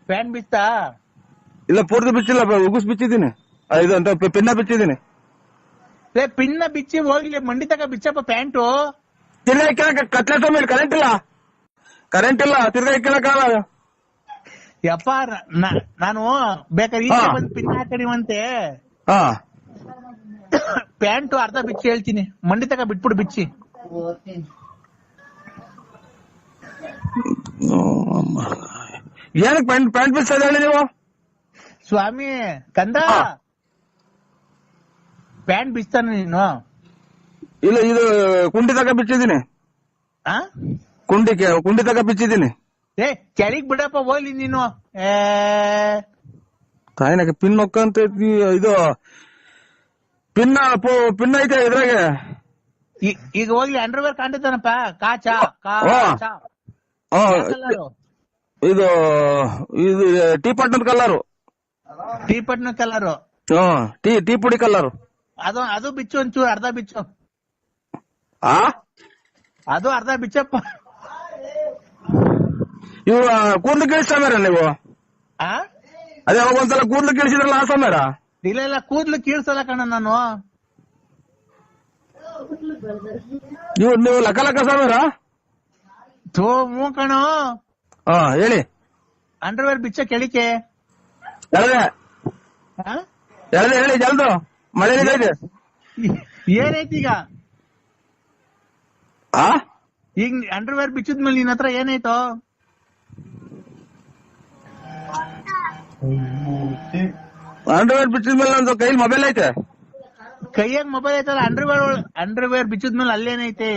ಪ್ಯಾಂಟ್ ಬಿಚ್ಚಾ? ಇಲ್ಲ, ಪೂರ್ತಿ ಬಿಚ್ಚಿಲ್ಲ, ಉಗಿಸ್ ಬಿಚ್ಚಿದೀನಿ. ಇದು ಅಂತ ಪಿನ್ನ ಬಿಚ್ಚಿದೀನಿ. ಪಿನ್ನ ಬಿಚ್ಚಿ ಹೋಗ್ಲಿ, ಮಂಡಿ ತಕ ಬಿಚ್ಚಪ್ಪ ಪ್ಯಾಂಟು. ತಿರ್ಗಾ ಇಕ್ಕಳಕ ಕತ್ಲೆ ಮೇಲೆ ಕರೆಂಟ್ ಇಲ್ಲ, ತಿರ್ಗಾ ಇಕ್ಕಳಕ್ಕಾಗಲ್ಲ. ಯಪ್ಪ ನಾನು ಬೇಕಾದ್ರೆ ಈಚೆ ಬಂದು ಪಿನ್ ಹಾಕಡಿವಂತೆ. ಪ್ಯಾಂಟು ಅರ್ಧ ಬಿಚ್ಚಿ ಹೇಳ್ತೀನಿ, ಮಂಡಿ ತಕ ಬಿಟ್ಬಿಡು ಬಿಚ್ಚಿ. ಏನಕ್ಕೆ ಪ್ಯಾಂಟ್ ಬಿಚ್ಚೋದು ಹೇಳಿ ನೀವು? ಸ್ವಾಮಿ ಕಂದ, ಪ್ಯಾಂಟ್ ಬಿಚ್ತಾನ ನೀನು? ಇಲ್ಲ, ಇದು ಕುಂಡಿ ತಕ ಬಿಚ್ಚಿದೀನಿ. ಕುಂಡಿ ತಕ ಬಿಚ್ಚಿದೀನಿ. ಕೆಳಗ್ ಬಿಡಪ್ಪ ಹೋಗ್ಲಿ ನೀನು. ತಾಯಿನಾಗ ಪಿನ್ ಹೊಕ್ಕಂತ ಇದು ಪಿನ್ ಐತೆ ಇದ್ರಾಗೆ. ಈಗ ಹೋಗ್ಲಿ, ಅಂಡರ್ವೇರ್ ಕಾಣ್ತಾನಪ್ಪ. ಇದು ಟೀ ಪಟ್ನದ ಕಲರು. ಟೀ ಪಟ್ನ ಕಲರು? ಟೀ ಪುಡಿ ಕಲರು. ಅದು ಬಿಚ್ಚು, ಒಂಚೂರು ಅರ್ಧ ಬಿಚ್ಚು. ಅದು ಅರ್ಧ ಬಿಚ್ಚಪ್ಪ. ಇವ್ ಕೂದ್ಲು ಕೇಳಿಸ್ತಾರ ನೀವು? ಅದೇ ಅವಾಗ ಒಂದ್ಸಲ ಕೂದ್ಲು ಕೇಳಿಸಿದ್ರಲ್ಲ ಆ ಸಮಯ? ಇಲ್ಲ, ಕೂದ್ಲು ಕೀಳ್ಸಲ್ಲ ಕಣ ನಾನು. ನೀವು ಲಕ್ಕ ಸಮೀರ? ಹ್ಞೂ ಕಣೋ. ಹೇಳಿ. ಅಂಡರ್ವೇರ್ ಬಿಚ್ಚ ಕೆಳಿಕೆ ಹೇಳಿ ಜಲ್ದು, ಮಳೆ ಇದೆ. ಏನೈತಿ ಈಗ ಅಂಡರ್ವೇರ್ ಬಿಚ್ಚಿದ್ಮೇಲೆ ನಿನ್ ಹತ್ರ ಏನಾಯ್ತು? ಅಂಡರ್ವೇರ್ ಬಿಚ್ಚಿದ್ಮೇಲೆ ನಂದು ಕೈಲಿ ಮೊಬೈಲ್ ಐತೆ. ಕೈಯಾಗ ಮೊಬೈಲ್ ಐತಲ್ಲ, ಅಂಡರ್ವೇರ್ ಬಿಚ್ಚಿದ್ಮೇಲೆ ಅಲ್ಲೇನೈತೆ?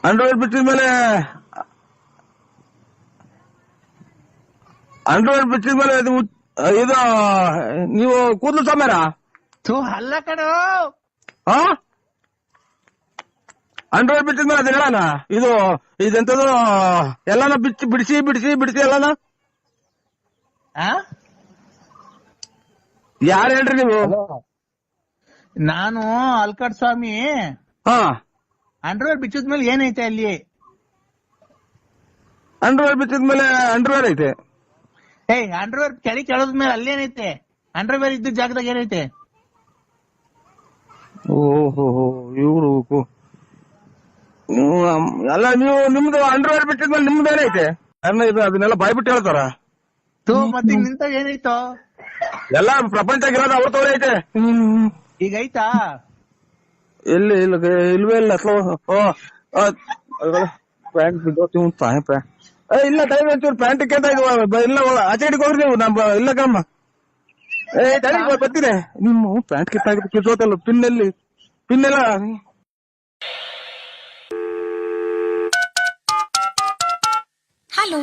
ಅಂಡರ್ವೇರ್ ಬಿಚ್ಚಿದ್ಮೇಲೆ ಇದು ನೀವು ಕೂದಲು ಸಮೀರ? ಅಲ್ಲ ಕಣೋ, ಅಂಡರ್ವೇರ್ ಬಿಚ್ಚಿದ್ಮೇಲೆ ಅದು ಹೇಳಣ. ಇದೆಂತದು ಎಲ್ಲಾನ ಬಿಡಿಸಿ ಎಲ್ಲಾನ. ಯಾರು ಹೇಳ್ರಿ ನೀವು? ನಾನು ಅಲ್ಕಡ್ ಸ್ವಾಮಿ. ಅಂಡರ್ವೇರ್ ಬಿಚ್ಚಿದ್ಮೇಲೆ ಏನೈತೆ ಅಲ್ಲಿ? ಅಂಡರ್ವೇರ್ ಬಿಚ್ಚಿದ್ಮೇಲೆ ಅಂಡರ್ವೇರ್ ಐತೆ. ಅಂಡರ್ವೇರ್ ಕೆಳದ್ಮೇಲೆ ಅಲ್ಲೇನೈತೆ? ಅಂಡರ್ವೇರ್ ಇದ್ದ ಜಾಗದಾಗ ಏನೈತೆ? ಓಹೋ, ಇವ್ರು ಅಲ್ಲ, ನೀವು ನಿಮ್ದು ಅಂಡರ್ವೇರ್ ಬಿಟ್ಟಿದ್ಮೇಲೆ ನಿಮ್ದು ಏನೈತೆ? ಅದನ್ನೆಲ್ಲ ಬಾಯ್ಬಿಟ್ಟು ಹೇಳ್ತಾರ. ಮತ್ತೆ ನಿಂತ ಏನಾಯ್ತು? ಎಲ್ಲ ಪ್ರಪಂಚಗಿರೋದು ಅವ್ರ ತೋರ ಐತೆ. ಈಗ ಐತಾ? ಇಲ್ವೇ ಇಲ್ಲ. ಪ್ಯಾಂಟ್ ಬಿದ್ದೋತಿ ಇಲ್ಲ, ಟೈಮ್ ಒಂಚೂರು ಪ್ಯಾಂಟ್ ಕೇಳ್ತಾ ಇದ್ವ. ಇಲ್ಲ, ಆಚೆ ಹಿಡಿಗೆ ಹೋಗ್ರಿ ನೀವು. ಇಲ್ಲ ಕಮ್ಮ, ಬರ್ತೀನಿ. ನಿಮ್ಮ ಪ್ಯಾಂಟ್ ಕಿತ್ತೋತಲ್ಲ, ಪಿನ್ನೆಲ್ಲ. ಹಲೋ